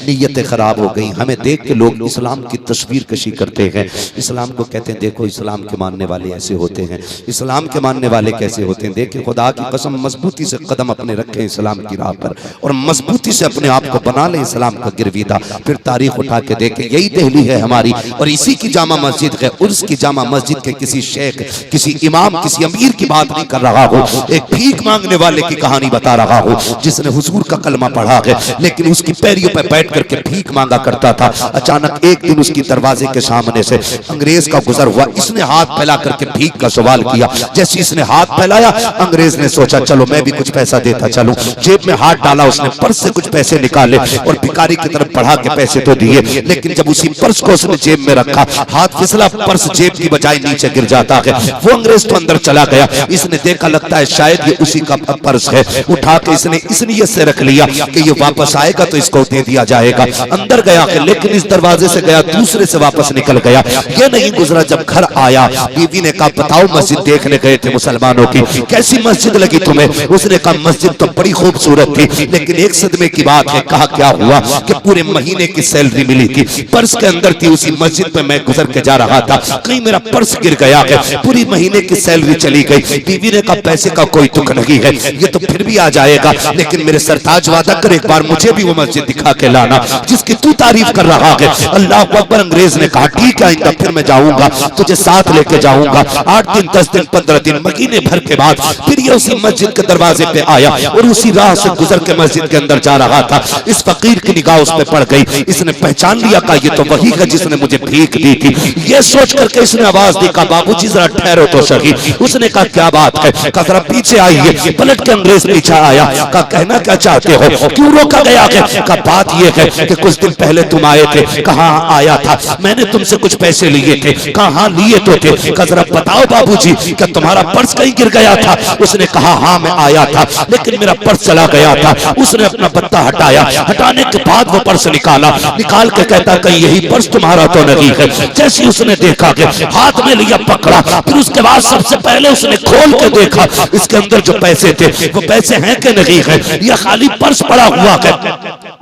नीयतें खराब हो गई। हमें देख के लोग इस्लाम की तस्वीर कशी करते हैं, इस्लाम को कहते हैं देखो इस्लाम के मानने वाले ऐसे होते हैं, इस्लाम के मानने वाले कैसे होते हैं। देखिए खुदा की कसम मजबूती से कदम अपने रखें इस्लाम की राह पर और मजबूती से अपने आप को बना लें इस्लाम का गिरविदा। फिर तारीख उठा के देखें, यही दिल्ली है हमारी और इसी की जामा मस्जिद है। उर्स की जामा मस्जिद के किसी शेख, किसी इमाम, किसी अमीर की बात नहीं कर रहा हो, एक भीख मांगने वाले की कहानी बता रहा हो जिसने हुजूर का कलमा पढ़ा है लेकिन उसकी पैरियों पर बैठ करके भीख मांगा करता था। अचानक एक दिन उसकी दरवाजे के सामने से अंग्रेज का गुजर हुआ। इसने हाथ फैला करके भीख का सवाल किया। जैसे इसने हाथ फैलाया अंग्रेज ने सोचा चलो मैं भी कुछ पैसा देता चलूं। जेब में हाथ डाला, उसने पर्स से कुछ पैसे निकाले और भिखारी की तरफ बढ़ा के पैसे तो दिए, लेकिन जब उसी पर्स को उसने जेब में रखा हाथ फिसला, पर्स जेब की बजाय नीचे गिर जाता है। वो अंग्रेज तो अंदर चला गया। इसने देखा लगता है शायद ये उसी का पर्स है, उठा के इसने इस नीयत से रख लिया कि ये वापस आएगा तो इसको दे दिया जाएगा। अंदर गया लेकिन इस दरवाजे से गया दूसरे से वापस निकल गया। ये नहीं गुजरा जब घर आया बीवी ने कहा बताओ मस्जिद देखने गए थे मुसलमानों की, कैसी मस्जिद लगी तुम्हें? उसने कहा मस्जिद तो बड़ी खूबसूरत थी लेकिन एक सदमे की बात है। कहा क्या हुआ कि पूरे महीने की सैलरी मिली थी, पर्स के अंदर थी, उसी मस्जिद पे मैं गुजर के जा रहा था, कहीं मेरा पर्स गिर गया है, पूरी महीने की सैलरी चली गई। बीवी ने कहा पैसे का कोई दुख नहीं है, ये तो फिर भी आ जाएगा, लेकिन मेरे सरताज वादा कर एक बार मुझे भी वो मस्जिद दिखा के लाना जिसकी तू तारीफ कर रहा है। अल्लाह अकबर। अंग्रेज ने कहा ठीक है आइंदा फिर मैं जाऊंगा, तुझे साथ लेके जाऊंगा। 8 दिन 10 दिन 15 दिन महीने भर के बाद फिर ये उसी मस्जिद के दरवाजे पे आया और उसी राह से गुजर के मस्जिद के अंदर जा रहा था। इस फकीर की निगाह उस पे पड़ गई, इसने पहचान लिया कहा ये तो वही है जिसने मुझे भीख दी थी। ये सोच करके इसने आवाज दी कहा बाबूजी जरा ठहरो तो सही। उसने कहा क्या बात है? कहा जरा पीछे आइए। पलट के अंग्रेज पीछे आया। कहा कहना क्या चाहते हो, क्यों रोका गया है? कहा बात ये है कि कुछ दिन पहले तुम आए थे। कहा आया था, मैंने तुमसे कुछ पैसे लिए थे। कहा हाँ लिए तो थे। कहा जरा बताओ बाबूजी क्या तुम्हारा पर्स कहीं गिर गया था? उसने कहा हाँ मैं आया था लेकिन मेरा पर्स चला गया था। उसने अपना बत्ता हटाया, हटाने के बाद वो पर्स निकाला, निकाल के कहता कहीं यही पर्स तुम्हारा तो नहीं है। जैसे उसने देखा कि हाथ में लिया पकड़ा, फिर उसके बाद सबसे पहले उसने खोल के देखा इसके अंदर जो पैसे थे वो पैसे हैं कि नहीं है, या खाली पर्स पड़ा हुआ है।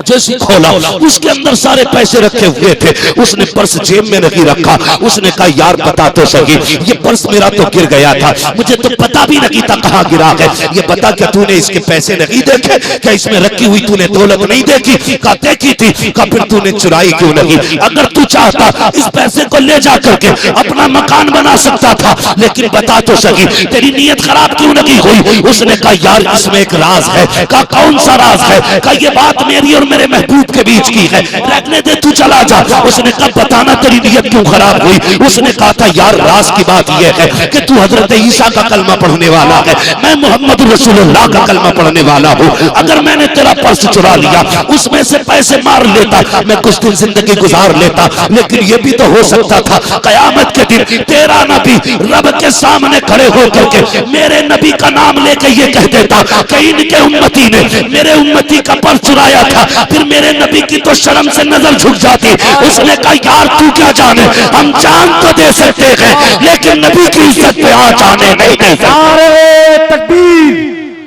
जैसे खोला उसके अंदर सारे पैसे रखे हुए थे। उसने पर्स जेब में नहीं रखा। उसने कहा यार बता तो सही ये पर्स मेरा तो गिर गया था, मुझे तो पता भी नहीं था कहाँ गिरा है। ये बता क्या तूने इसके पैसे नहीं देखे? क्या इसमें रखी हुई तूने दौलत नहीं देखी? कहा देखी थी। कहा फिर तूने चुराई क्यों नहीं? अगर तू चाहता इस पैसे को ले जा करके अपना मकान बना सकता था, लेकिन बता तो सही तेरी नीयत खराब क्यों नहीं हुई? उसने कहा यार इसमें एक राज है। कहा कौन सा राज है? कहा ये बात मेरी और मेरे महबूब के बीच की है, रखने दे तू चला जा। उसने कहा बताना तेरी नीयत क्यों खराब हुई? उसने कहा था यार राज की बात यह है कि तू हजरत ईसा का कलमा पढ़ने वाला है, मैं मोहम्मद रसूलुल्लाह का कलमा पढ़ने वाला हूँ। अगर मैंने तेरा पर्स चुरा लिया उसमें से पैसे मार लेता, मैं कुछ दिन जिंदगी गुजार लेता, लेकिन यह भी तो हो सकता था कयामत के दिन तेरा नबी रब के सामने खड़े होकर के मेरे नबी का नाम लेके ये कह देता कि इनके उम्मती ने मेरे उम्मती का पर्स चुराया था, फिर मेरे नबी की तो शर्म से नजर झुक जाती। उसने कहा यार तू क्या जाने, हम जान तो दे सकते हैं लेकिन नबी की इज्जत पे आ जाने नहीं दे सकते। नारे तकबीर,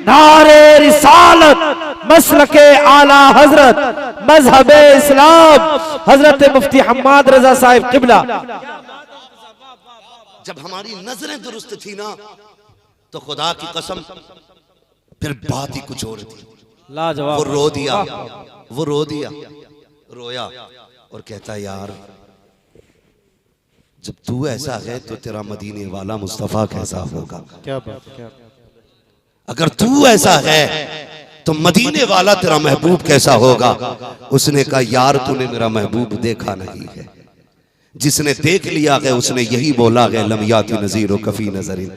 नारे रिसालत, मसलके आला हजरत, मजहबे इस्लाम, हजरत मुफ्ती हम्माद रजा साहिब किबला। जब हमारी नजरें दुरुस्त थी ना तो खुदा की कसम फिर बात ही कुछ और थी। लाजवाब। वो रो दिया, वो रो दिया, रोया और कहता यार जब तू ऐसा है तो तेरा मदीने वाला मुस्तफा कैसा होगा? क्या बात, क्या अगर तू ऐसा है तो मदीने वाला तेरा महबूब कैसा होगा? उसने कहा यार तूने मेरा महबूब देखा नहीं है, जिसने देख लिया है उसने यही बोला है लमयाती नजीर कफी नजरिन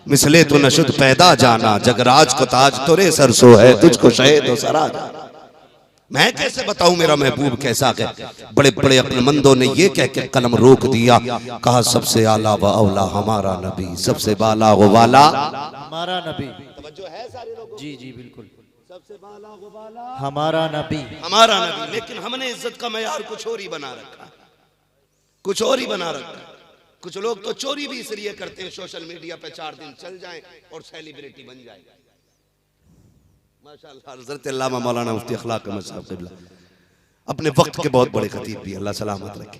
मिसले तो नशुद पैदा जाना, जगराज को ताज तोरे सरसो है, तुझको शहे तो सरा जाना। मैं कैसे बताऊं मेरा महबूब कैसा है? बड़े बड़े अक्लमंदों ने ये कह के कलम रोक दिया, कहा सबसे आला व औला हमारा नबी, सबसे बाला व वाला हमारा नबी। तवज्जो है सारे लोगों? जी जी बिल्कुल। सबसे बाला व वाला हमारा नबी, हमारा नबी। लेकिन हमने इज्जत का मयार कुछ और ही बना रखा, कुछ और ही बना रखा। कुछ लोग तो चोरी भी इसलिए करते हैं सोशल मीडिया पे 4 दिन चल जाएं और सेलिब्रिटी बन जाए। माशाअल्लाह हज़रत अल्लामा मौलाना मुफ्ती अखलाक अहमद साहब क़िबला अपने वक्त के बहुत बड़े खतीब भी, अल्लाह सलामत रखे।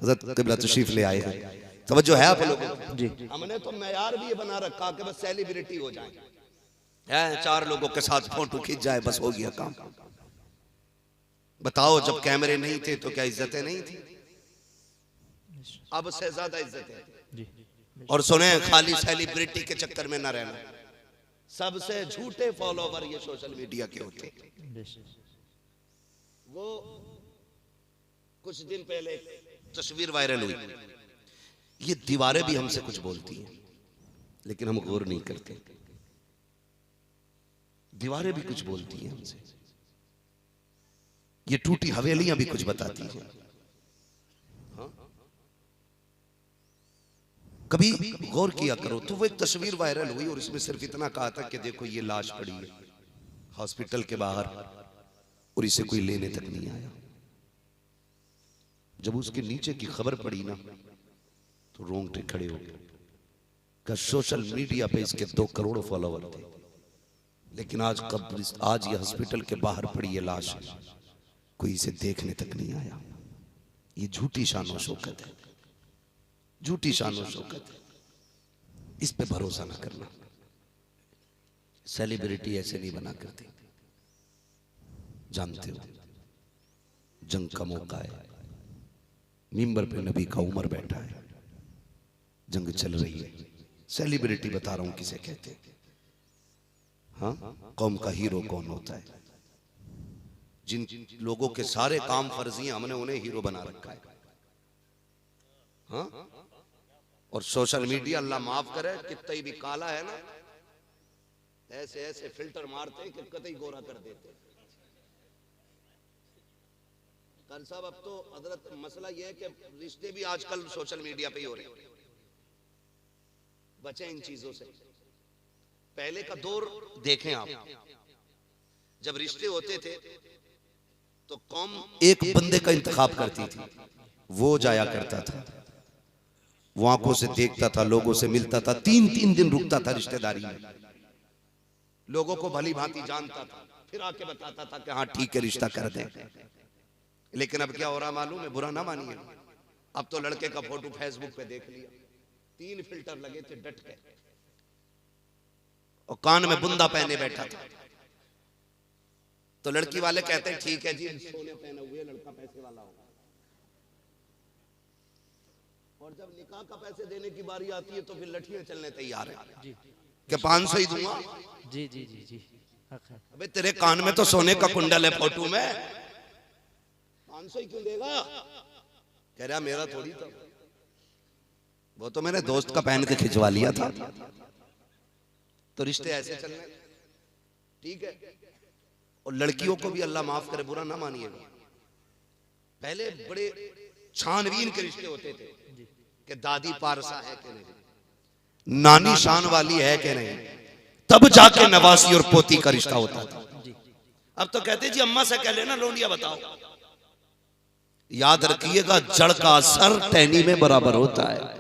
हज़रत क़िबला तशरीफ ले आए हैं, तवज्जो है आप लोगों को जी। हमने तो मेयार भी ये बना रखा कि बस सेलिब्रिटी हो जाए, चार लोगों के साथ फोटो खींच जाए, बस हो गया काम। बताओ जब कैमरे नहीं थे तो क्या इज्जतें नहीं थी? अब से ज्यादा इज्जतें। और सुने, खाली सेलिब्रिटी के चक्कर में ना रहना, सबसे झूठे फॉलोवर ये सोशल मीडिया के होते। वो कुछ दिन पहले तस्वीर वायरल हुई, ये दीवारें भी हमसे कुछ बोलती हैं लेकिन हम गौर नहीं करते। दीवारें भी कुछ बोलती हैं हमसे, ये टूटी हवेलियां भी कुछ बताती हैं। हाँ? कभी गौर किया करो। तो वो एक तस्वीर वायरल हुई और इसमें सिर्फ इतना कहा था कि देखो ये लाश पड़ी है हॉस्पिटल के बाहर और इसे कोई लेने तक नहीं आया। जब उसके नीचे की खबर पड़ी ना तो रोंगटे खड़े हो गए। का सोशल मीडिया पे इसके 2 करोड़ फॉलोवर थे, लेकिन आज ये हॉस्पिटल के बाहर पड़ी ये लाश, कोई इसे देखने तक नहीं आया। ये झूठी शान और शौकत है, झूठी शान और शौकत है। इस पे भरोसा ना करना। सेलिब्रिटी ऐसे नहीं बना करते। जानते हो जंग का मौका है, मिंबर पे नबी का उमर बैठा है, जंग चल रही है। सेलिब्रिटी बता रहा हूं किसे कहते हैं। हाँ, कौम का हीरो कौन होता है? जिन लोगों के सारे काम फर्जी हैं, हमने उन्हें हीरो बना रखा है। हाँ? और सोशल मीडिया, अल्लाह माफ करे, कितना भी काला है ना, ऐसे ऐसे फिल्टर मारते हैं कि कतई गोरा कर देते। कर साहब, अब तो हजरत मसला यह है कि रिश्ते भी आजकल सोशल मीडिया पे ही हो रहे हैं। बचे इन चीजों से। पहले का दौर देखें आप, जब रिश्ते होते थे तो कौम एक बंदे का इंतखाब करती थी, वो जाया करता था, वो आंखों से देखता था, लोगों से मिलता था, 3-3 दिन रुकता था रिश्तेदारी में, लोगों को भली भांति जानता था, फिर आके बताता था कि हाँ ठीक है रिश्ता कर दें। लेकिन अब क्या हो रहा मालूम है? बुरा ना मानिए, अब तो लड़के का फोटो फेसबुक पे देख लिया, 3 फिल्टर लगे थे डट के, और कान में बुंदा पहने बैठा था। तो लड़की वाले कहते हैं ठीक है जी, सोने पहने हुए लड़का पैसे वाला होगा। और जब निकाह का पैसे देने की बारी आती है तो फिर लठियां चलने तैयार है कि 500 ही दूंगा। जी जी जी जी। अबे तेरे कान में तो सोने का कुंडल है फोटो में, 500 ही क्यों देगा? कह रहा मेरा थोड़ी था, वो तो मेरे दोस्त का पहन के खिंचवा लिया था। तो रिश्ते ऐसे चल रहे, ठीक है। और लड़कियों को भी अल्लाह माफ करे, बुरा ना मानिएगा, पहले बड़े छानबीन के रिश्ते होते थे कि दादी पारसा है कि नहीं, नानी शान वाली है कि नहीं, तब जाके नवासी और पोती का रिश्ता होता था। अब तो कहते जी अम्मा से कह लेना लोनिया बताओ। याद रखिएगा, जड़ का असर टहनी में बराबर होता है।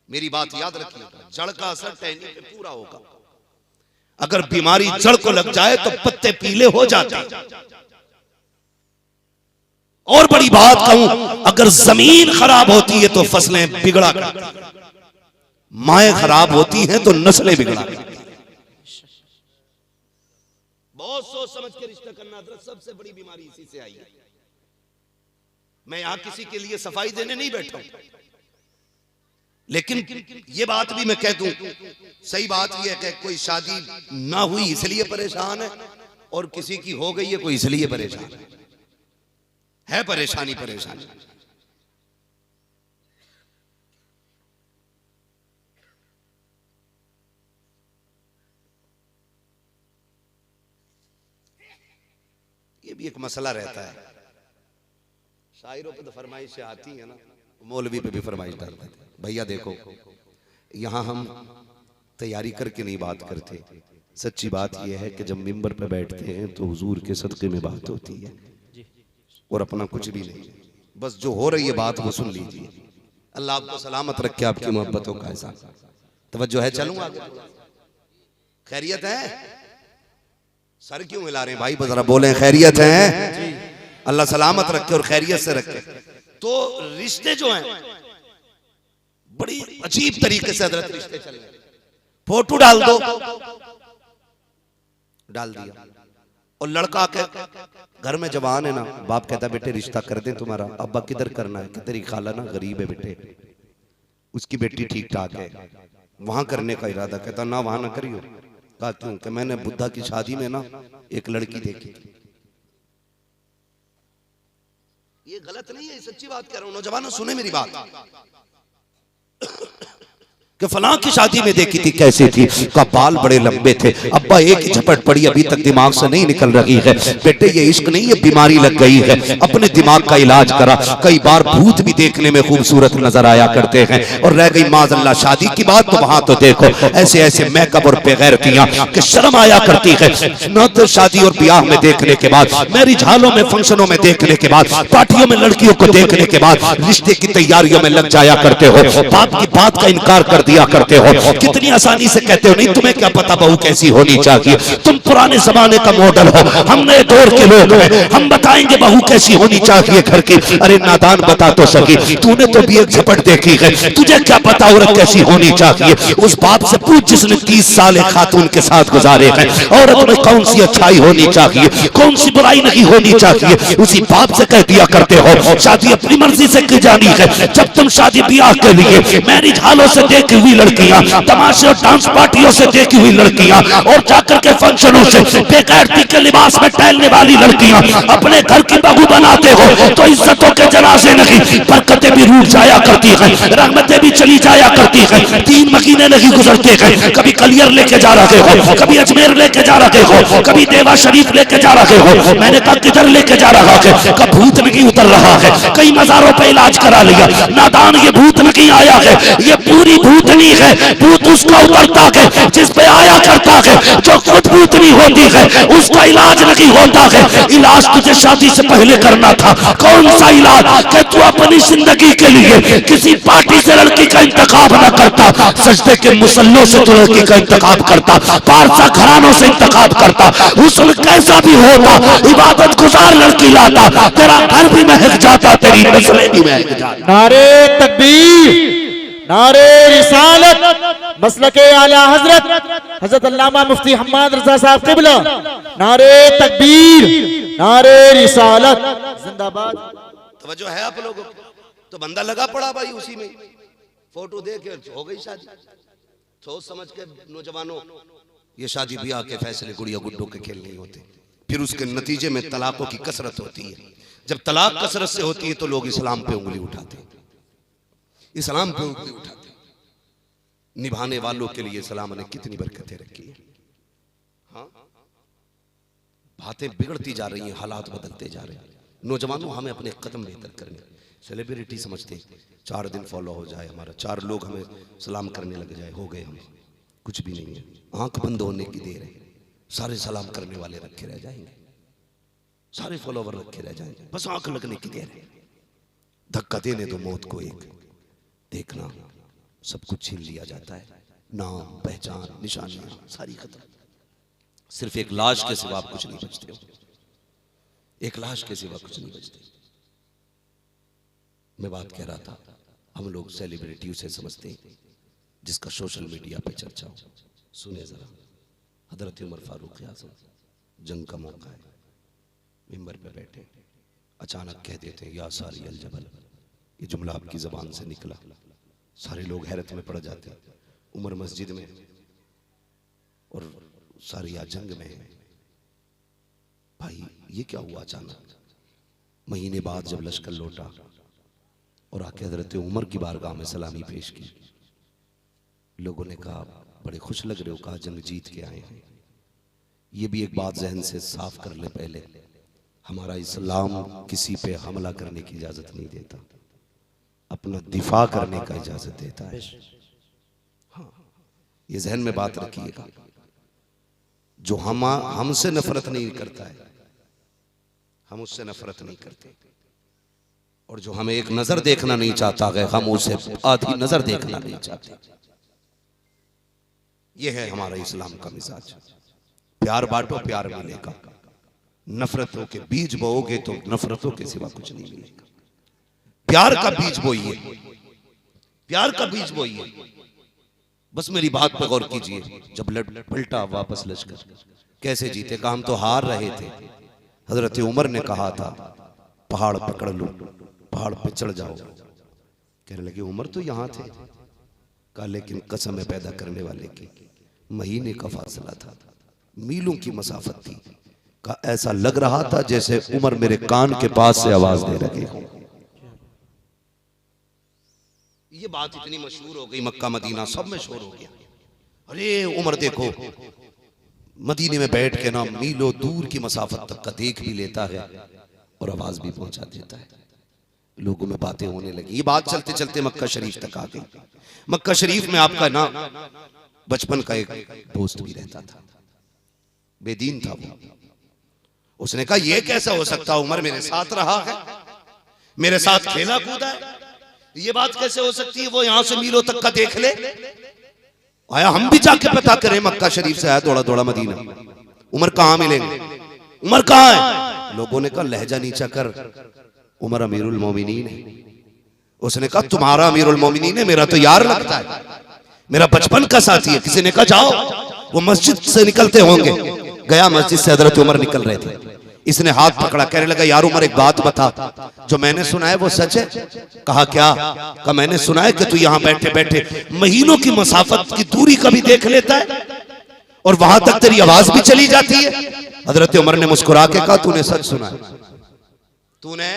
मेरी बात याद रखिएगा, जड़ का असर टहनी पे पूरा होगा। अगर बीमारी जड़ को लग जाए तो पत्ते पीले हो जाते हैं। और बड़ी बात कहूं, अगर जमीन खराब होती है तो फसलें बिगड़ा करती हैं, माएं खराब होती हैं तो नस्लें बिगड़ा करती हैं। बहुत सोच समझ के रिश्ता करना, सबसे बड़ी बीमारी इसी से आई है। मैं यहां किसी के लिए सफाई देने नहीं बैठा हूं, लेकिन ये बात भी मैं कह दूं, सही बात यह है कि कोई शादी ना हुई इसलिए परेशान है, और किसी की हो गई है कोई इसलिए परेशान है परेशानी परेशानी। ये भी एक मसला रहता है। शायरों पे तो फरमाइशें आती है ना, मौलवी पे भी फरमाइश डालते हैं। भैया देखो, यहाँ हम तैयारी करके नहीं बात करते। सच्ची बात यह है कि जब मिंबर पे बैठते हैं तो हुजूर के सदक़े में बात होती है, और अपना कुछ भी नहीं, बस जो हो रही है बात वो सुन लीजिए। अल्लाह आपको सलामत रखे, आपकी मोहब्बतों का एहसास। तवज्जो है, चलूं आगे? खैरियत है? सर क्यों हिला रहे हैं भाई? जरा बोलें खैरियत है? अल्लाह सलामत रखे और खैरियत से रखे। तो रिश्ते जो हैं बड़ी अजीब तरीके से हजरत रिश्ते चल रहे। फोटो डाल दो, डाल दिया, और लड़का के घर में जवान है ना, बाप कहता बेटे रिश्ता कर दें तुम्हारा। अब्बा किधर करना है? कि तेरी खाला ना गरीब है बेटे, उसकी बेटी ठीक ठाक है, वहां करने का इरादा। कहता ना वहां ना करियो। कहा क्यों? कि मैंने बुद्धा की शादी में ना एक लड़की देखी थी। ये गलत नहीं है, सच्ची बात कह रहा हूं, नौजवानों सुने मेरी बात। कि फलां की शादी में देखी थी, कैसे थी? का बाल बड़े लंबे थे। अब्बा एक ही झपट पड़ी, अभी तक दिमाग से नहीं निकल रही है। बेटे ये इश्क नहीं, ये बीमारी लग गई है, अपने दिमाग का इलाज करा। कई बार भूत भी देखने में खूबसूरत नजर आया करते हैं। और रह गई माज़अल्लाह शादी की बात, तो वहां तो देखो ऐसे ऐसे मेकअप और बेगैरतियां कि शर्म आया करती है। न तो शादी और ब्याह में देखने के बाद, मैरिज हॉलों में फंक्शनों में देखने के बाद, पार्टियों में लड़कियों को देखने के बाद रिश्ते की तैयारियों में लग जाया करते हो। बाप की बात का इनकार कर दिया करते हो। कितनी आसानी से कहते हो नहीं तुम्हें क्या पता बहू कैसी होनी चाहिए, तुम पुराने जमाने का मॉडल हो, हम नए दौर के लोग हैं, हम बताएंगे बहू कैसी होनी चाहिए घर की। अरे नादान बता तो सकी, तूने तो भी एक झपट देखी है, तुझे क्या पता औरत कैसी होनी चाहिए? उस बाप से पूछ जिसने 30 साल एक खातून के साथ गुजारे हैं, औरत में कौन सी अच्छाई होनी चाहिए, कौन सी बुराई नहीं होनी चाहिए, उसी बाप से कह दिया करते हो। शादी अपनी मर्जी से की जानी है। जब तुम शादी ब्याह के लिए मैरिज हॉलों से देखी हुई लड़कियां, तमाशे और डांस पार्टियों से देखी हुई लड़कियां, और जाकर के फंक्शनों से बेगैरती के लिबास में टहलने वाली लड़कियां अपने घर की बहू बनाते हो, तो इज्जतों के जनाजे नहीं, बरकतें भी रूठ जाया करती हैं, रहमतें भी चली जाया करती हैं। 3 महीने नहीं गुजरते हैं, कभी कलियर लेके जा रहे हो, कभी अजमेर लेके जा रहे हो, कभी देवा शरीफ लेके जा रहे हो। मैंने कहा किधर लेके जा रहा है? कब भूत नहीं उतर रहा है, कई मजारों पे इलाज करा लिया, नादान ये भूत नहीं आया है, ये पूरी भूतनी है। भूत उसका उतरता है जिस पे आया करता है, जो खुद भूतनी होती है उसका इलाज नहीं होता है। इलाज तुझे शादी से पहले करना था। कौन सा इलाज? कि तू अपनी जिंदगी के लिए किसी पार्टी से लड़की का इंतखाब न करता, सजदे के मुसल्लों से तू लड़की का इंतखाब करता, पारसा घरानों से इंतखाब करता, हुस्न कैसा भी होता, इबादत गुजार लड़की लाता, तेरा घर भी महक जाता, तेरी नस्लें भी महक जाती। नारे तकबीर, नारे रिसालत, मसलके आला हजरत हजरत अल्लामा मुफ्ती हम्माद रजा साहब क़िबला। नारे तकबीर, नारे रिसालत, जिंदाबाद। तवज्जो है आप लोगों को? तो बंदा लगा पड़ा भाई उसी में, फोटो देख के हो गई शादी। सोच समझ के नौजवानों, ये शादी ब्याह के फैसले गुड़िया गुड्डों के खेल नहीं होते। फिर उसके नतीजे में तलाकों की कसरत होती है। जब तलाक कसरत से होती है तो लोग इस्लाम पे उंगली उठाते हैं, इस्लाम पे उंगली उठाते हैं। निभाने वालों के लिए इस्लाम ने कितनी बरकतें रखी है। हाँ, बातें बिगड़ती जा रही हैं, हालात बदलते जा रहे हैं। नौजवानों हमें अपने कदम बेहतर करने, सेलिब्रिटी समझते हैं 4 दिन फॉलो हो जाए हमारा, 4 लोग हमें सलाम करने लग जाए, हो गए हम। कुछ भी नहीं है, आंख बंद होने की देर है। सारे सलाम करने वाले रखे रह जाएंगे, सारे फॉलोवर रखे रह जाएंगे, बस आंख लगने की देर है। धक्का देने दो मौत को एक, देखना सब कुछ छीन लिया जाता है। नाम, पहचान, निशानियां सारी खत्म। सिर्फ एक लाश के सिवा कुछ नहीं बचते हो, एक लाश के सिवा कुछ नहीं बचते। मैं बात कह रहा था, हम लोग सेलिब्रिटी उसे समझते हैं जिसका सोशल मीडिया पे चर्चा हो। सुने जरा, हजरत उमर फारूक आज़म, जंग का मौका है, मिंबर पे बैठे, अचानक कह देते हैं या सारी अल जबल। ये जुमला आपकी जबान से निकला, सारे लोग हैरत में पड़ जाते हैं। उमर मस्जिद में और सारी जंग में है। भाई ये क्या हुआ अचानक? महीने बाद जब लश्कर लौटा और आके हजरत उमर की बारगाह में सलामी पेश की, लोगों ने कहा बड़े खुश लग रहे हो, कहा जंग जीत के आए हैं। ये भी एक बात जहन से साफ कर ले पहले, हमारा इस्लाम किसी पे हमला करने की इजाजत नहीं देता, अपना दिफा करने का इजाजत देता है। हाँ, ये जहन में बात रखिएगा। जो हमसे नफरत नहीं करता है, हम उससे नफरत नहीं करते, और जो हमें एक नजर देखना नहीं चाहता है, हम उसे आधी नजर देखना नहीं चाहते। ये है हमारा इस्लाम का मिजाज। प्यार बांटो, प्यार मिलेगा। नफरतों के बीज बोओगे तो नफरतों के सिवा कुछ नहीं मिलेगा। प्यार का बीज बोइए, प्यार का बीज बोइए। बस मेरी बात पर गौर कीजिए। जब पलटा वापस लश्कर, कैसे जीते? कहा हम तो हार रहे थे। हजरत उमर ने कहा था पहाड़ पकड़ लो, पहाड़ पे चढ़ जाओ। कहने लगे उमर तो यहां थे। कहा लेकिन कसम है पैदा करने वाले की, महीने का फासला था, मीलों की मसाफत थी। का ऐसा लग रहा था जैसे उमर मेरे कान के पास से आवाज दे रहे हो। ये बात इतनी मशहूर हो गई, मक्का मदीना सब में शोर हो गया। अरे उमर देखो मदीने में बैठ के ना मीलों दूर की मसाफत तक का देख भी लेता है और आवाज भी पहुंचा देता है। लोगों में बातें होने लगी। ये बात चलते चलते मक्का शरीफ तक आ गई। मक्का शरीफ में आपका ना बचपन का एक दोस्त भी रहता था, बेदीन था वो। उसने कहा ये कैसा हो सकता, उमर मेरे साथ रहा है, मेरे साथ खेला कूदा है, ये बात कैसे हो सकती है? वो यहां से मीलों तक का देख ले। आया हम भी जाके पता करें। मक्का शरीफ से आया दौड़ा दौड़ा मदीना। उमर कहां मिलेंगे, उमर कहां है? लोगों ने कहा लहजा नीचा कर, उमर अमीरुल मोमिनीन है। उसने कहा तुम्हारा अमीरुल मोमिनीन है, मेरा तो यार लगता है, मेरा बचपन का साथी है। किसी ने कहा जाओ, वो मस्जिद से निकलते होंगे। गया मस्जिद से, हजरत उमर निकल रहे थे। इसने हाथ पकड़ा, कहने लगा यार उमर एक बात बता, जो मैंने सुना है वो सच है? कहा क्या? कहा मैंने सुना है कि तू यहाँ बैठे बैठे महीनों की मसाफत की दूरी कभी देख लेता है और वहां तक तेरी आवाज भी चली जाती है। हजरत उमर ने मुस्कुरा के कहा तूने सच सुना है, तूने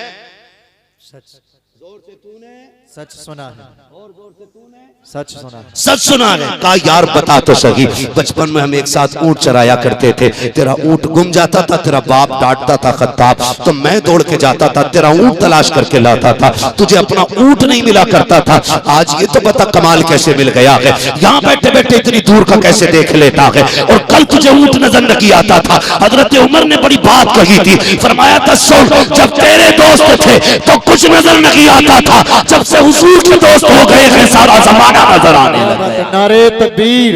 सच, जोर से तूने सच सुना है, और जोर से तूने सच सुना है, सच सुना है। कहा यार बता तो सही, बचपन में हम एक साथ ऊंट चराया करते थे, तेरा ऊंट गुम जाता था, तेरा बाप डांटता था खत्ताब, तो मैं दौड़ के जाता था, तेरा ऊंट तलाश करके लाता था, तुझे अपना ऊंट नहीं मिला करता था। आज ये तो बता कमाल कैसे मिल गया है, यहाँ बैठे बैठे इतनी दूर का कैसे देख लेता है, और कल तुझे ऊंट नजर नहीं आता था। हजरत उमर ने बड़ी बात कही थी, फरमाया था सुन, जब तेरे दोस्त थे तो कुछ नजर नहीं आता था, जब से हुजूर के दोस्त हो गए हैं सारा जमाना नजर आने लगा। नारे तकबीर,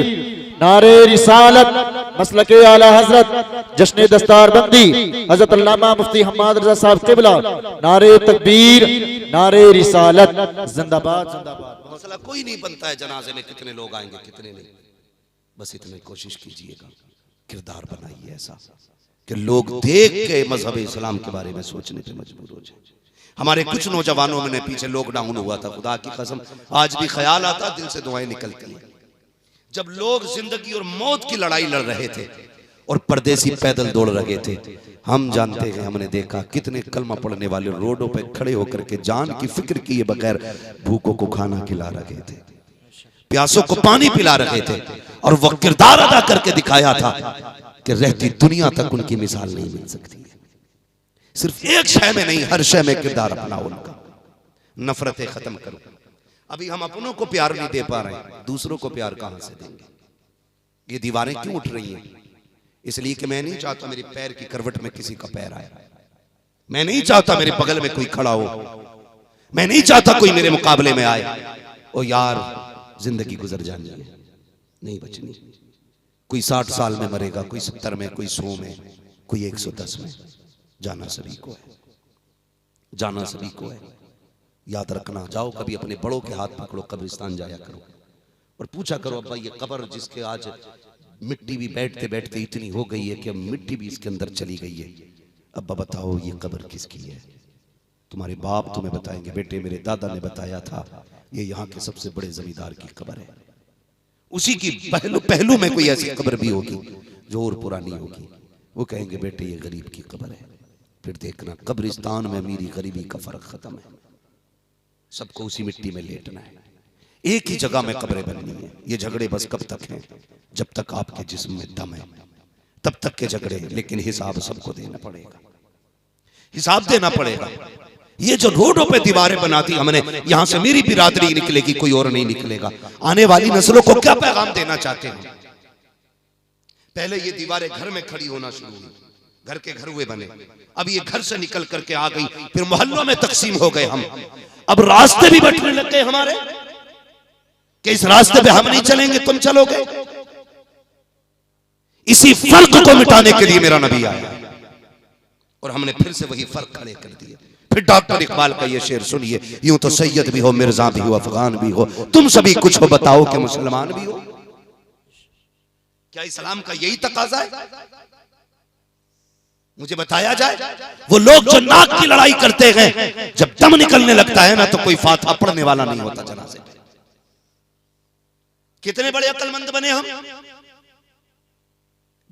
नारे रिसालत, मसलके आला हजरत, जश्न दस्तारबंदी हजरत अल्लामा मुफ्ती हम्माद रजा साहब क़िबला। नारे तकबीर, नारे रिसालत, जिंदाबाद जिंदाबाद। मसला कोई नहीं बनता है जनाजे में कितने लोग आएंगे कितने नहीं, बस इतनी कोशिश कीजिएगा, किरदार बनाइए ऐसा कि लोग देख के मजहब इस्लाम के बारे में सोचने पे मजबूर हो जाए। हमारे कुछ नौजवानों में पीछे लॉकडाउन हुआ था, खुदा की कसम आज भी ख्याल आता, दिल से दुआएं निकलती हैं। जब लोग जिंदगी और मौत की लड़ाई लड़ रहे थे और परदेसी पैदल दौड़ रहे थे, हम जानते हैं, हमने देखा कितने कलमा पढ़ने वाले रोडों पे खड़े होकर के जान की फिक्र किए बगैर भूखों को खाना खिला रहे थे, प्यासों को पानी पिला रहे थे, और वह किरदार अदा करके दिखाया था कि रहती दुनिया तक उनकी मिसाल नहीं मिल सकती। सिर्फ एक शय में नहीं, हर शय में किरदार अपना उनका। नफरतें खत्म करो। अभी हम अपनों को प्यार नहीं दे पा रहे, दूसरों को प्यार कहां से देंगे? ये दीवारें क्यों उठ रही हैं? इसलिए कि मैं नहीं चाहता मेरे पैर की करवट में किसी का पैर आए, मैं नहीं चाहता मेरे बगल में कोई खड़ा हो, मैं नहीं चाहता कोई मेरे मुकाबले में आए। ओ यार जिंदगी गुजर जानी है, नहीं बचनी। कोई 60 साल में मरेगा, कोई 70 में, कोई 100 में, कोई 110 में। जाना सभी को है, जाना सभी को है। याद रखना, जाओ कभी अपने बड़ों के हाथ पकड़ो, कब्रिस्तान जाया करो और पूछा करो अब्बा ये कब्र जिसके आज मिट्टी भी बैठते बैठते इतनी हो गई है कि मिट्टी भी इसके अंदर चली गई है, अब्बा बताओ ये कब्र किसकी है? तुम्हारे बाप तुम्हें बताएंगे बेटे मेरे दादा ने बताया था, ये यहाँ के सबसे बड़े जमींदार की कब्र है। उसी की पहलू में कोई ऐसी कब्र भी होगी जो और पुरानी होगी, वो कहेंगे बेटे ये गरीब की कब्र है। फिर देखना कब्रिस्तान में अमीरी गरीबी का फर्क खत्म है, सबको उसी मिट्टी में लेटना है, एक ही जगह में कब्रें बननी है। ये झगड़े बस कब तक हैं? जब तक आपके जिस्म में दम है तब तक के झगड़े, लेकिन हिसाब सबको देना पड़ेगा, हिसाब देना पड़ेगा। ये जो रोडों पे दीवारें बनाती हमने, यहां से मेरी बिरादरी निकलेगी, कोई और नहीं निकलेगा। आने वाली नस्लों को क्या पैगाम देना चाहते हैं? पहले ये दीवारें घर में खड़ी होना शुरू हुई, घर के घर हुए बने, अब ये घर से निकल करके आ गई, फिर मोहल्लों में तकसीम हो गए हम, अब रास्ते भी बंटने लग गए हमारे कि इस रास्ते पे हम नहीं चलेंगे तुम चलोगे। इसी फर्क को मिटाने के लिए मेरा नबी आया, और हमने फिर से वही फर्क खड़े कर दिए। फिर डॉक्टर इकबाल का ये शेर सुनिए, यूं तो सैयद भी हो, मिर्जा भी हो, अफगान भी हो, तुम सभी कुछ हो, बताओ कि मुसलमान भी हो। क्या इस्लाम का यही तकाजा है? मुझे बताया जाए। वो लोग जो नाक की लड़ाई करते हैं, जब दम निकलने लगता है ना तो कोई फातिहा पढ़ने वाला नहीं होता जनाजे पे। कितने बड़े अक्लमंद बने हम।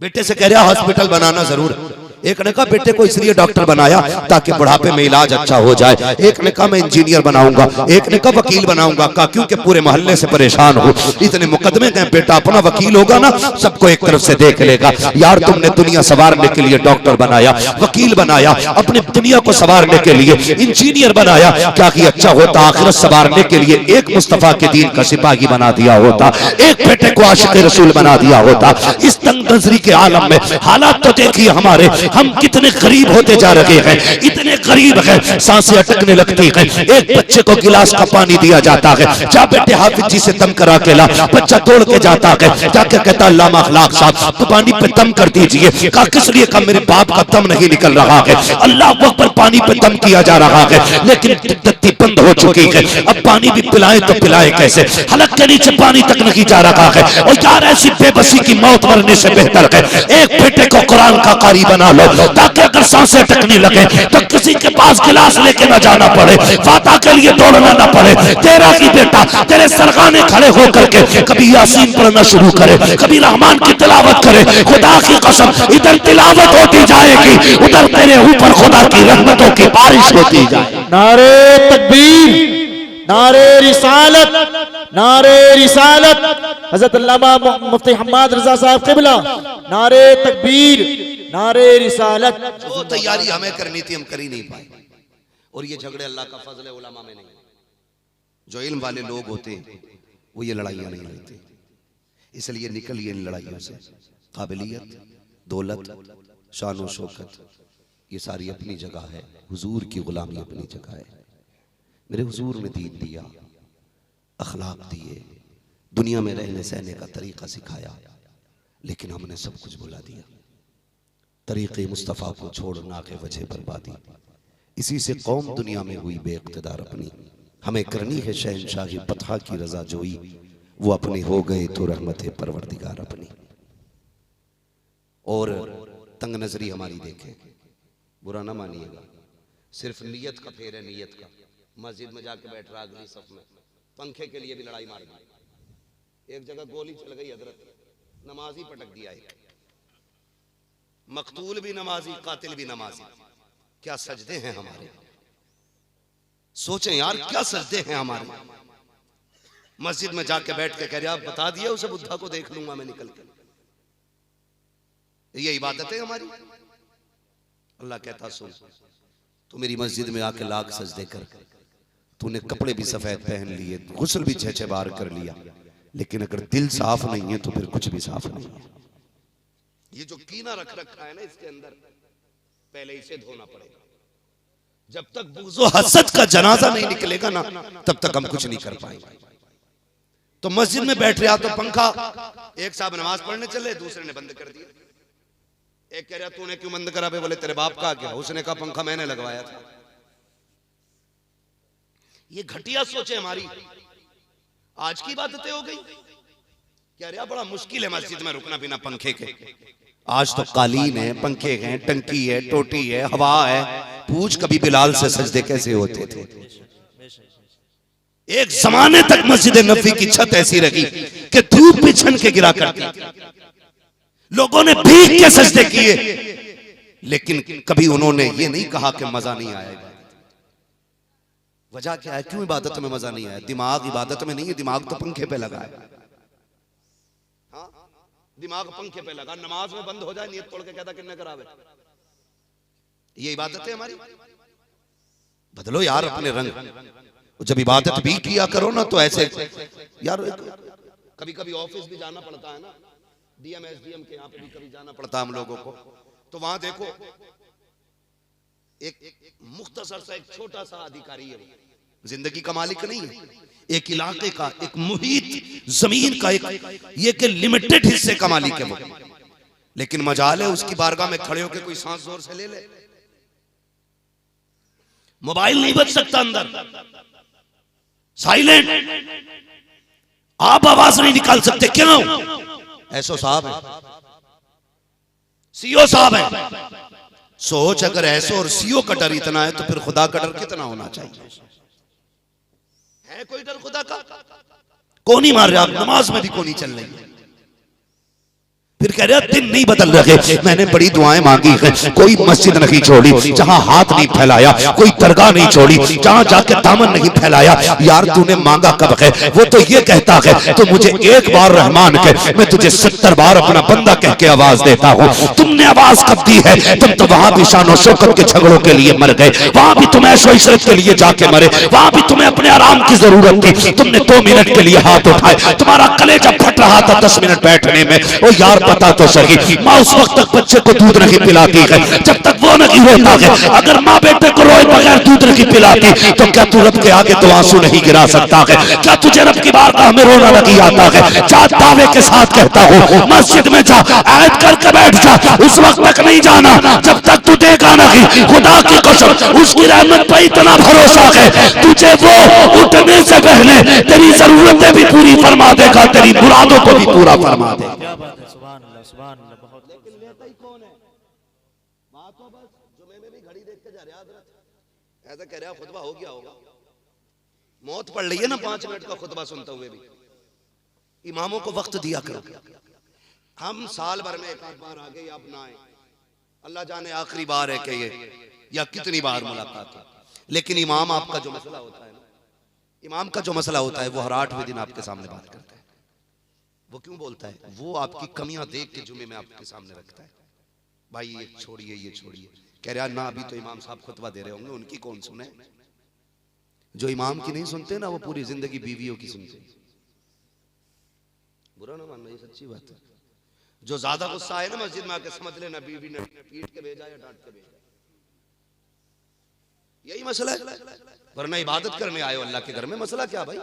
बेटे से कह रहा हॉस्पिटल बनाना जरूर। एक ने कहा बेटे को इसलिए डॉक्टर बनाया ताकि बुढ़ापे में इलाज अच्छा हो जाए। एक ने कहा मैं इंजीनियर बनाऊंगा, एक ने कहा वकील बनाऊंगा। कहा क्योंकि पूरे मोहल्ले से परेशान हो, इतने मुकदमे गए, बेटा अपना वकील होगा ना सबको एक तरफ से देख लेगा। यार तुमने दुनिया संवारने के लिए डॉक्टर बनाया, वकील बनाया, अपनी दुनिया को संवारने के लिए इंजीनियर बनाया, क्या कि अच्छा होता आखिरत संवारने के लिए एक मुस्तफा के दीन का सिपाही बना दिया होता, एक बेटे को आशिक रसूल बना दिया होता। इस तंग नजरी के आलम में हालात तो देखिए हमारे, हम कितने गरीब होते जा रहे हैं, इतने गरीब हैं सांसें अटकने लगती हैं। एक बच्चे को गिलास का पानी दिया जाता है, जा बेटे हाफिज जी से दम करा के ला। बच्चा दौड़ के जाता है, जाके कहता अल्लामा अखलाक साहब तो पानी पे दम कर दीजिए। कहा किस लिए? कहा मेरे बाप का दम नहीं निकल रहा है। अल्लाह अकबर, पानी पे दम किया जा रहा है लेकिन दत्ती बंद हो चुकी है। अब पानी भी पिलाए तो पिलाए कैसे? हलक के नीचे पानी तक नहीं जा रहा है। और यार ऐसी बेबसी की मौत मरने से बेहतर है एक बेटे को कुरान का कारी बना लो, ताकि अगर सांसें अटकने लगे तो किसी के पास गिलास लेके ना जाना पड़े, फाता के लिए दौड़ना ना पड़े। तेरा ही बेटा तेरे सरगाने खड़े होकर के कभी यासीन पढ़ना शुरू करे, कभी रहमान की तिलावत करे। खुदा की कसम इधर तिलावत होती जाएगी, उधर तेरे ऊपर खुदा की रहमतों की बारिश होती जाएगी। नारे तकबीर, नारे रिसालत, नारे रिसालत। हजरत अल्लामा मुफ्ती हम्माद रजा साहब क़िबला, नारे तकबीर, नारे रिसालत। जो तैयारी हमें करनी थी हम कर ही नहीं पाए। और ये झगड़े अल्लाह का फजल है, उलमा में नहीं। जो इल्म वाले लोग होते हैं वो ये लड़ाइयां नहीं लड़ते। इसलिए निकलिए इन लड़ाइयों से। काबिलियत, दौलत, शान और शौकत ये सारी अपनी जगह है, हुजूर की गुलामी अपनी जगह है। मेरे हुजूर ने दीन दिया, अखलाक दिए, दुनिया में रहने सहने का तरीका सिखाया, लेकिन हमने सब कुछ भुला दिया। तरीक़े मुस्तफ़ा को छोड़ना के वजह बर्बादी। इसी से कौम दुनिया में हुई बेइक़्तिदार अपनी। हमें करनी है शहनशाही पतहा की रजा जोई, वो अपने हो गए तो रहमत परवरदिगार अपनी। और तंग नजरी हमारी देखें, बुरा ना मानिएगा, सिर्फ नीयत का फेर है, नीयत का। मस्जिद में जाके बैठ रहा अगली सफ में, पंखे के लिए भी लड़ाई मार दी। एक जगह गोली चल गई हजरत, नमाजी पटक दिया एक। मकतूल भी नमाजी, कातिल भी नमाजी। क्या सजदे हैं हमारे, सोचें यार क्या सजदे हैं हमारे। मस्जिद में जाके बैठ के कह रहे आप बता दिया उसे बुद्धा को देख लूंगा मैं निकल कर। ये इबादत है हमारी। अल्लाह कहता सुन, तू मेरी मस्जिद में आके लाख सजदे कर, तूने कपड़े भी सफेद पहन लिए, गुस्ल भी 6-6 बार कर लिया, लेकिन अगर दिल साफ नहीं है तो फिर कुछ भी साफ नहीं है। ये जो कीना रख रखा है ना इसके अंदर, पहले इसे धोना पड़ेगा। जब तक बुग़्ज़ो हसद का जनाजा नहीं निकलेगा ना तब तक हम कुछ नहीं कर पाएंगे। तो मस्जिद में बैठ रहा तो पंखा, एक साहब नमाज पढ़ने चले, दूसरे ने बंद कर दिया। एक कह रहा तूने क्यों बंद करा? बोले तेरे बाप का क्या? उसने कहा पंखा मैंने लगवाया था। ये घटिया सोचे हमारी। आज की बातें हो गई। क्या रहा बड़ा मुश्किल है मस्जिद में रुकना बिना पंखे के। आज तो कालीन है, पंखे हैं, टंकी है, टोटी है, हवा है। पूछ कभी बिलाल से सजदे कैसे होते थे। एक जमाने तक मस्जिद नबी की छत ऐसी रही कि धूप भी छन के गिरा करती, लोगों ने भीग के सजदे किए, लेकिन कभी उन्होंने ये नहीं कहा कि मजा नहीं आएगा। वजह क्या है? क्यों इबादत में मजा नहीं आया? दिमाग इबादत में नहीं है, दिमाग तो पंखे पे लगा है। हाँ, दिमाग पंखे पे लगा, नमाज में बंद हो जाए, नियत तोड़ के कहता किन्ने करावे। ये इबादत है हमारी। बदलो यार अपने रंग। जब इबादत भी किया करो ना तो ऐसे यार, कभी कभी ऑफिस भी जाना पड़ता है ना, डीएम एसडीएम के यहाँ पे भी कभी जाना पड़ता है हम लोगों को। तो वहां देखो एक मुख्तसर सा एक छोटा सा अधिकारी है, जिंदगी का मालिक नहीं है, एक इलाके का, एक मुहित जमीन का, एक लिमिटेड हिस्से का मालिक है वो। लेकिन मजाल है उसकी बारगाह में खड़े होकर कोई सांस जोर से ले ले, मोबाइल नहीं बच सकता अंदर, साइलेंट, आप आवाज नहीं निकाल सकते। क्यों? एसओ साहब है, सीओ साहब है। सोच, अगर एसओ और सीओ का डर इतना है तो फिर खुदा का डर कितना होना चाहिए? है कोई डर खुदा का? कौन नहीं मार रहा, आप नमाज में भी कौन नहीं चल रही है। फिर कह रहे दिन नहीं बदल रहे, मैंने बड़ी दुआएं मांगी है, कोई मस्जिद नहीं छोड़ी जहां हाथ नहीं फैलाया, कोई दरगाह नहीं छोड़ी जहां जाके दामन नहीं फैलाया। यार तूने मांगा कब है? वो तो ये कहता है तो मुझे एक बार रहमान कह, मैं तुझे 70 बार अपना बंदा कह के आवाज देता हूँ। तुमने आवाज कब दी है? तुम तो वहां भी शान और शौकत के झगड़ों के लिए मर गए, वहां भी तुम्हें ऐशो इशरत के लिए जाके मरे, वहां भी तुम्हें अपने आराम की जरूरत थी, तुमने 2 मिनट के लिए हाथ उठाए, तुम्हारा कलेजा फट रहा था 10 मिनट बैठने में। ओ यार पता तो सही, माँ उस वक्त तक बच्चे को दूध नहीं पिलाती है जब तक वो नहीं रोता है। अगर माँ बेटे को रोए बगैर दूध नहीं पिलाती तो क्या तू रब के आगे तो आंसू नहीं गिरा सकता है? क्या तुझे रब की बारगाह में रोना नहीं आता है? जा दावे के साथ कहता हूँ, मस्जिद में जा, आयत करके बैठ जा, उस वक्त तक नहीं जाना जब तक तू देखा नहीं। खुदा की कसम, उसकी रहमत पर इतना भरोसा है, तुझे वो उठने से पहले तेरी जरूरतें भी पूरी फरमा देगा, तेरी मुरादों को भी पूरा फरमा देगा। लेकिन लेता ही कौन है? बात तो बस जुमे में भी घड़ी देख के जा रहे हजरत, ऐसा कह रहा खुतबा हो गया होगा, मौत पड़ रही है ना 5 मिनट का खुतबा सुनते हुए भी। इमामों को वक्त दिया करो। हम साल भर में एक आध बार आ गए या अब ना आए, अल्लाह जाने आखिरी बार है कि ये या कितनी बार मुलाकात है। लेकिन इमाम आपका जो मसला होता है ना, इमाम का जो मसला होता है वो हर 8वें दिन आपके सामने बात करता है। वो क्यों बोलता है? वो आपकी कमियां देख के जुमे में आपके सामने रखता है, भाई ये छोड़िए ये छोड़िए। कह रहा ना अभी तो इमाम साहब खुतबा दे रहे होंगे, उनकी कौन सुने? जो इमाम की नहीं सुनते ना वो पूरी जिंदगी बीवियों की सुनते। बुरा ना मानना, ये सच्ची बात है। जो ज्यादा गुस्सा है ना मस्जिद में आके समझ लेना बीवी ने पीट के भेजा या डांट के भेजा, यही मसला है। वरना इबादत करने आए हो अल्लाह के घर में, मसला क्या भाई?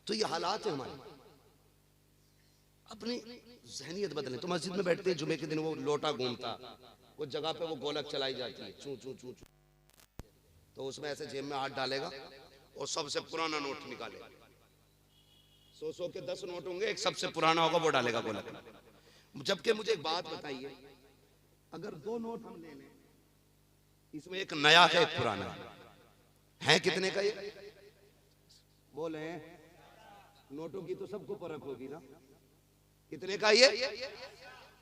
तो ये हालात है हमारे। अपनी जहनियत बदलें। तो मस्जिद में बैठते हैं जुमे के दिन, वो लोटा घूमता, कुछ जगह पे वो गोलक चलाई जाती है, चू चू चू चू, तो उसमें ऐसे जेब में हाथ डालेगा और सबसे पुराना नोट निकालेगा। 100 के 10 नोट होंगे, एक सबसे पुराना होगा वो डालेगा गोलक। जबकि मुझे एक बात बताइए, अगर 2 नोट हम ले लें, इसमें एक नया है एक पुराना है, कितने का ये? बोले नोटों की तो सबको परख होगी ना, कितने का ये?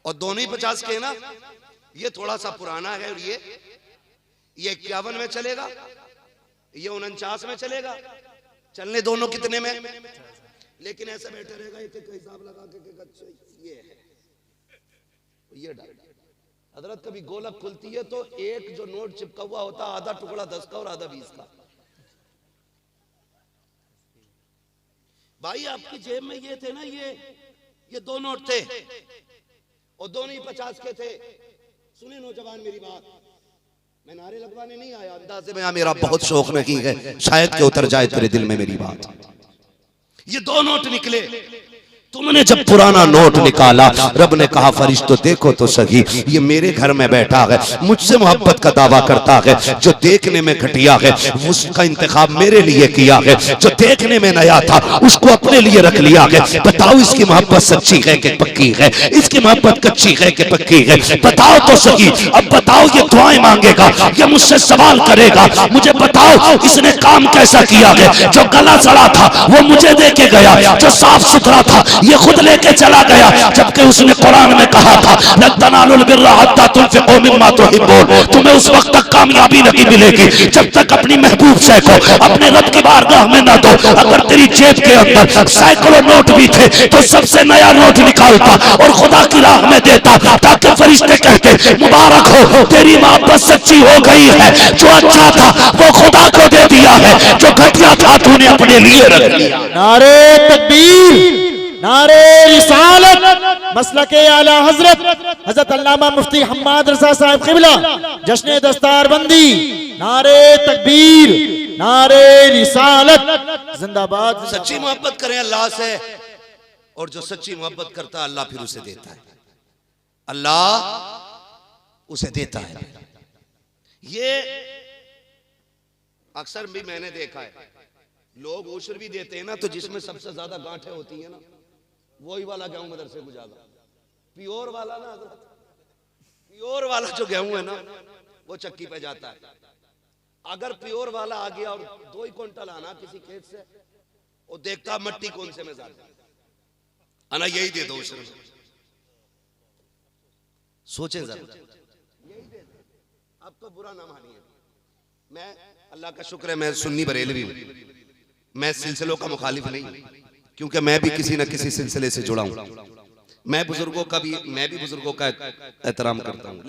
और दोनों ही 50 के ना। ये थोड़ा सा पुराना है और ये 51 में चलेगा, ये 49 में चलेगा, चलने दोनों कितने में? लेकिन ऐसे बैठे रहेगा एक एक हिसाब लगा के ये है, ये डाल। हजरत कभी गोलक खुलती है तो एक जो नोट चिपका हुआ होता, आधा टुकड़ा 10 का और आधा 20 का। भाई आपकी जेब में ये थे ना, ये 2 नोट थे और दोनों ही 50 के थे। सुने नौजवान मेरी बात, मैं नारे लगवाने नहीं आया, अंदाज़े में मेरा बहुत शौक नहीं है, शायद के उतर जाए तेरे दिल में मेरी बात। ये 2 नोट निकले, तुमने जब पुराना नोट निकाला, रब ने कहा फरिश्तों देखो तो सही, ये मेरे घर में बैठा है, मुझसे मोहब्बत का दावा करता है, जो देखने में घटिया है उसका इंतखाब मेरे लिए किया है, जो देखने में नया था उसको अपने लिए रख लिया है। बताओ इसकी मोहब्बत सच्ची है कि पक्की है? इसकी मोहब्बत कच्ची है कि पक्की है? बताओ तो सही। अब बताओ, ये दुआएं मांगेगा, ये मुझसे सवाल करेगा, मुझे बताओ इसने काम कैसा किया है? जो गला सड़ा था वो मुझे दे के गया, जो साफ सुथरा था ये खुद लेके चला गया, जबकि उसने कुरान में कहा था लन तनालुल बिर्रा हत्ता तुनफिकू मिम्मा तुहिब्बून, तुम्हें उस वक्त तक कामयाबी नहीं मिलेगी जब तक अपनी महबूब से को अपने रब की बारगाह में ना दो। अगर तेरी जेब के अंदर सैकड़ों नोट भी थे तो सबसे नया नोट निकालता और खुदा की राह में देता, ताकि फरिश्ते कहते मुबारक हो तेरी मोहब्बत सच्ची हो गई है, जो अच्छा था वो खुदा को दे दिया है, जो घटिया था तूने अपने लिए रख लिया। नारे तकबीर, नारे रिसालत, मसलके आला हजरत हजरत अल्लामा मुफ्ती हम्माद रजा साहब क़िबला, जश्न दस्तारबंदी, नारे तकबीर, नारे रिसालत, जिंदाबाद। सच्ची मोहब्बत करें अल्लाह से, और जो सच्ची मोहब्बत करता है अल्लाह फिर उसे देता है, अल्लाह उसे देता है। ये अक्सर भी मैंने देखा है, लोग उशर भी देते हैं ना, तो जिसमें सबसे ज्यादा गांठें होती है ना, वही वाला गेहूं मदरसे को जागा। प्योर वाला ना हजरत, प्योर वाला जो गेहूं है ना, वो चक्की पे जाता है। अगर प्योर वाला आ गया और 2 ही क्विंटल आना किसी खेत से, वो देखता मट्टी कौन से में ज्यादा आना, यही दे दो उशर में। सोचें जरा, यही दे दो, अब तो बुरा ना मानिए। मैं अल्लाह का शुक्र है, मैं सुन्नी बरेलवी हूं, मैं सिलसिलों का मुखालिफ नहीं, क्योंकि मैं भी किसी न किसी सिलसिले से जुड़ा हूं। मैं भी बुजुर्गों का एहतराम करता हूं।